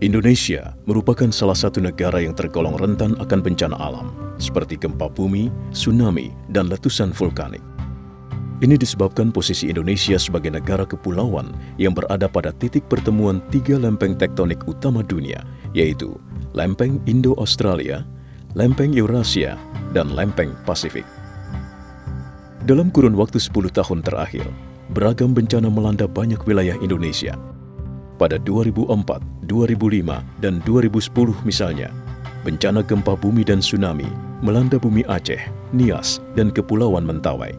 Indonesia merupakan salah satu negara yang tergolong rentan akan bencana alam, seperti gempa bumi, tsunami, dan letusan vulkanik. Ini disebabkan posisi Indonesia sebagai negara kepulauan yang berada pada titik pertemuan tiga lempeng tektonik utama dunia, yaitu lempeng Indo-Australia, lempeng Eurasia, dan lempeng Pasifik. Dalam kurun waktu 10 tahun terakhir, beragam bencana melanda banyak wilayah Indonesia. Pada 2004, 2005, dan 2010 misalnya, bencana gempa bumi dan tsunami melanda bumi Aceh, Nias, dan Kepulauan Mentawai.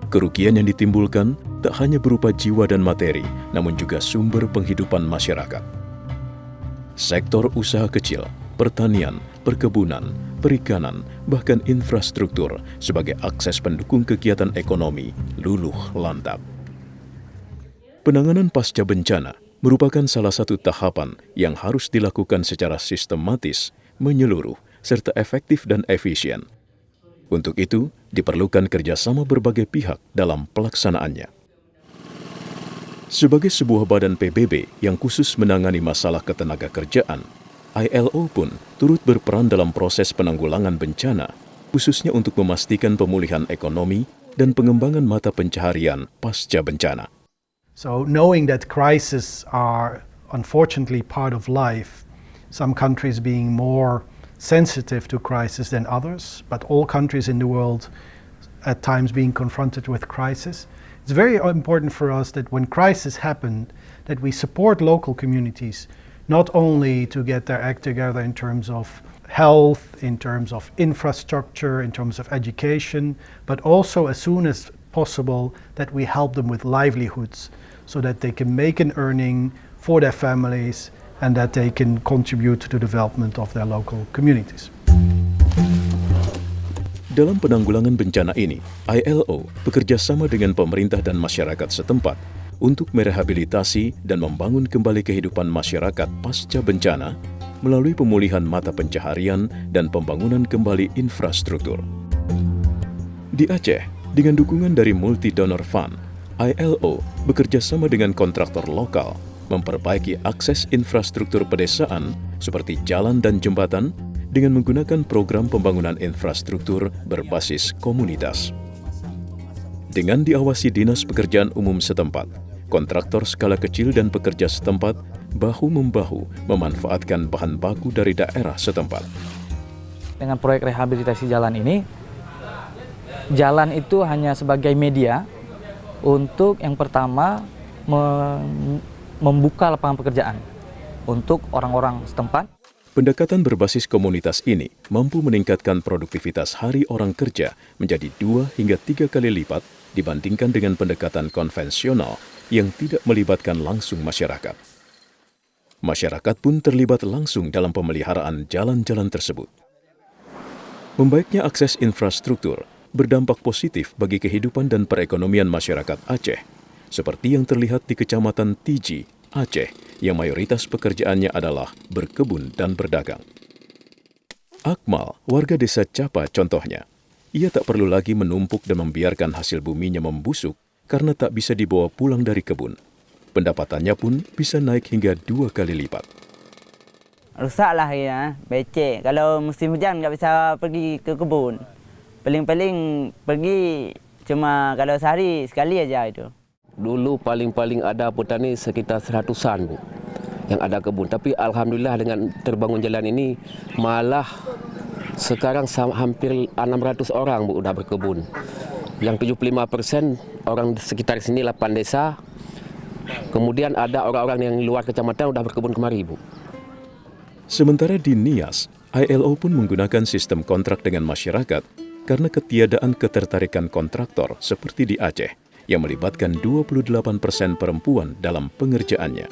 Kerugian yang ditimbulkan tak hanya berupa jiwa dan materi, namun juga sumber penghidupan masyarakat. Sektor usaha kecil, pertanian, perkebunan, perikanan, bahkan infrastruktur sebagai akses pendukung kegiatan ekonomi luluh lantak. Penanganan pasca bencana merupakan salah satu tahapan yang harus dilakukan secara sistematis, menyeluruh, serta efektif dan efisien. Untuk itu, diperlukan kerjasama berbagai pihak dalam pelaksanaannya. Sebagai sebuah badan PBB yang khusus menangani masalah ketenagakerjaan, ILO pun turut berperan dalam proses penanggulangan bencana, khususnya untuk memastikan pemulihan ekonomi dan pengembangan mata pencaharian pasca bencana. So knowing that crises are unfortunately part of life, some countries being more sensitive to crisis than others, but all countries in the world at times being confronted with crisis, it's very important for us that when crisis happen, that we support local communities, not only to get their act together in terms of health, in terms of infrastructure, in terms of education, but also as soon as possible that we help them with livelihoods so that they can make an earning for their families and that they can contribute to the development of their local communities. Dalam penanggulangan bencana ini, ILO bekerja sama dengan pemerintah dan masyarakat setempat untuk merehabilitasi dan membangun kembali kehidupan masyarakat pasca bencana melalui pemulihan mata pencaharian dan pembangunan kembali infrastruktur. Di Aceh, dengan dukungan dari Multi Donor Fund, ILO bekerja sama dengan kontraktor lokal memperbaiki akses infrastruktur pedesaan seperti jalan dan jembatan dengan menggunakan program pembangunan infrastruktur berbasis komunitas. Dengan diawasi Dinas Pekerjaan Umum setempat, kontraktor skala kecil dan pekerja setempat bahu-membahu memanfaatkan bahan baku dari daerah setempat. Dengan proyek rehabilitasi jalan ini, jalan itu hanya sebagai media untuk yang pertama membuka lapangan pekerjaan untuk orang-orang setempat. Pendekatan berbasis komunitas ini mampu meningkatkan produktivitas hari orang kerja menjadi 2 hingga 3 kali lipat dibandingkan dengan pendekatan konvensional yang tidak melibatkan langsung masyarakat. Masyarakat pun terlibat langsung dalam pemeliharaan jalan-jalan tersebut. Membaiknya akses infrastruktur berdampak positif bagi kehidupan dan perekonomian masyarakat Aceh, seperti yang terlihat di Kecamatan Tiji, Aceh, yang mayoritas pekerjaannya adalah berkebun dan berdagang. Akmal, warga desa Capa contohnya, ia tak perlu lagi menumpuk dan membiarkan hasil buminya membusuk karena tak bisa dibawa pulang dari kebun. Pendapatannya pun bisa naik hingga 2 kali lipat. Rusaklah ya, becek. Kalau musim hujan nggak bisa pergi ke kebun. Paling-paling pergi cuma kalau sehari sekali aja itu. Dulu paling-paling ada petani sekitar 100-an Bu, yang ada kebun. Tapi alhamdulillah dengan terbangun jalan ini malah sekarang hampir 600 orang Bu udah berkebun. Yang 75% orang sekitar sini 8 desa. Kemudian ada orang-orang yang luar kecamatan udah berkebun kemari Bu. Sementara di Nias, ILO pun menggunakan sistem kontrak dengan masyarakat karena ketiadaan ketertarikan kontraktor seperti di Aceh yang melibatkan 28% perempuan dalam pengerjaannya.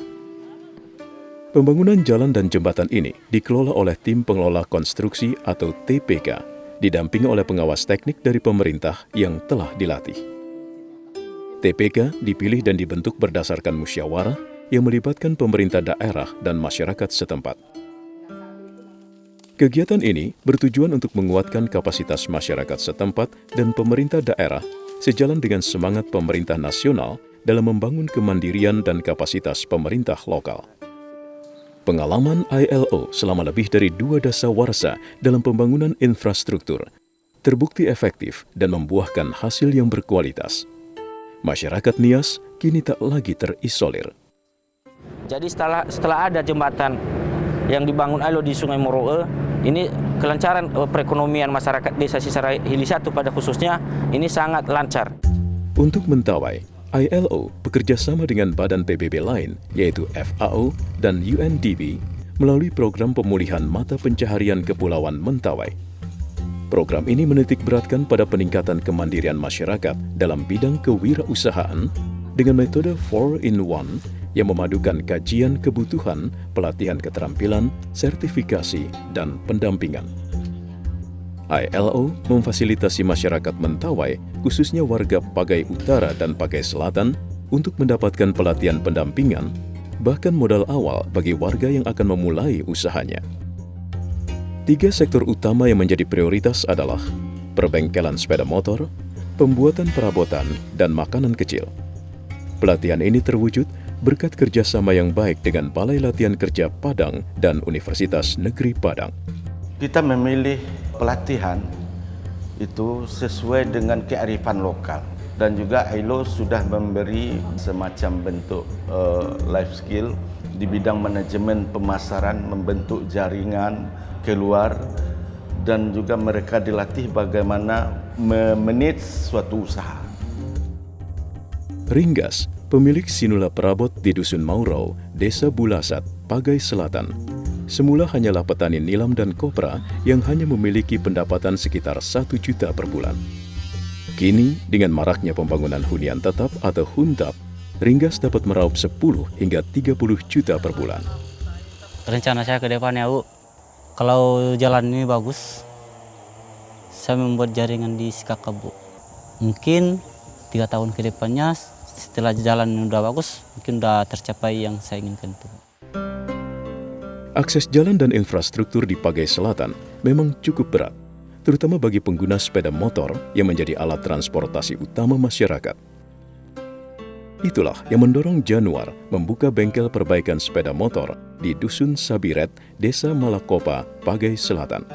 Pembangunan jalan dan jembatan ini dikelola oleh Tim Pengelola Konstruksi atau TPK, didampingi oleh pengawas teknik dari pemerintah yang telah dilatih. TPK dipilih dan dibentuk berdasarkan musyawarah yang melibatkan pemerintah daerah dan masyarakat setempat. Kegiatan ini bertujuan untuk menguatkan kapasitas masyarakat setempat dan pemerintah daerah sejalan dengan semangat pemerintah nasional dalam membangun kemandirian dan kapasitas pemerintah lokal. Pengalaman ILO selama lebih dari 2 dasawarsa dalam pembangunan infrastruktur terbukti efektif dan membuahkan hasil yang berkualitas. Masyarakat Nias kini tak lagi terisolir. Jadi setelah ada jembatan yang dibangun ILO di Sungai Moroe, ini kelancaran perekonomian masyarakat Desa Cisarua Hili 1 pada khususnya ini sangat lancar. Untuk Mentawai, ILO bekerja sama dengan badan PBB lain, yaitu FAO dan UNDP, melalui program pemulihan mata pencaharian Kepulauan Mentawai. Program ini menitikberatkan pada peningkatan kemandirian masyarakat dalam bidang kewirausahaan dengan metode 4-in-1 yang memadukan kajian kebutuhan, pelatihan keterampilan, sertifikasi, dan pendampingan. ILO memfasilitasi masyarakat Mentawai, khususnya warga Pagai Utara dan Pagai Selatan, untuk mendapatkan pelatihan pendampingan, bahkan modal awal bagi warga yang akan memulai usahanya. 3 sektor utama yang menjadi prioritas adalah perbengkelan sepeda motor, pembuatan perabotan, dan makanan kecil. Pelatihan ini terwujud berkat kerjasama yang baik dengan Balai Latihan Kerja Padang dan Universitas Negeri Padang. Kita memilih pelatihan itu sesuai dengan kearifan lokal, dan juga ILO sudah memberi semacam bentuk life skill di bidang manajemen pemasaran, membentuk jaringan keluar, dan juga mereka dilatih bagaimana memanage suatu usaha. Ringgas, pemilik Sinula Perabot di Dusun Maurau, Desa Bulasat, Pagai Selatan, semula hanyalah petani nilam dan kopra yang hanya memiliki pendapatan sekitar 1 juta per bulan. Kini, dengan maraknya pembangunan hunian tetap atau huntap, Ringgas dapat meraup 10 hingga 30 juta per bulan. Rencana saya ke depannya, Bu, kalau jalan ini bagus, saya membuat jaringan di Sikakap, Bu. Mungkin 3 tahun ke depannya, setelah jalan ini udah bagus, mungkin udah tercapai yang saya inginkan itu. Akses jalan dan infrastruktur di Pagai Selatan memang cukup berat, terutama bagi pengguna sepeda motor yang menjadi alat transportasi utama masyarakat. Itulah yang mendorong Januar membuka bengkel perbaikan sepeda motor di Dusun Sabiret, Desa Malakopa, Pagai Selatan.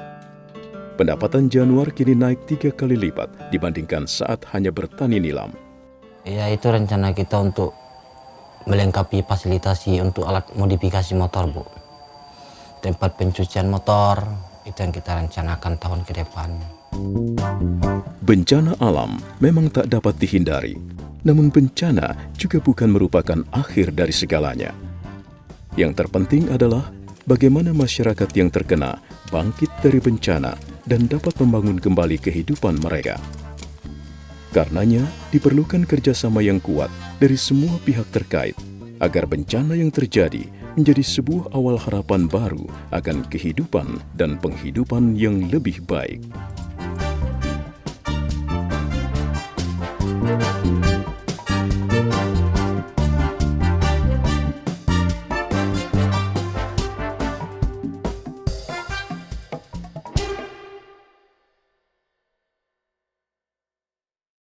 Pendapatan Januar kini naik 3 kali lipat dibandingkan saat hanya bertani nilam. Ya, itu rencana kita untuk melengkapi fasilitasi untuk alat modifikasi motor, Bu. Tempat pencucian motor, itu yang kita rencanakan tahun ke depan. Bencana alam memang tak dapat dihindari, namun bencana juga bukan merupakan akhir dari segalanya. Yang terpenting adalah bagaimana masyarakat yang terkena bangkit dari bencana dan dapat membangun kembali kehidupan mereka. Karenanya, diperlukan kerjasama yang kuat dari semua pihak terkait agar bencana yang terjadi menjadi sebuah awal harapan baru akan kehidupan dan penghidupan yang lebih baik.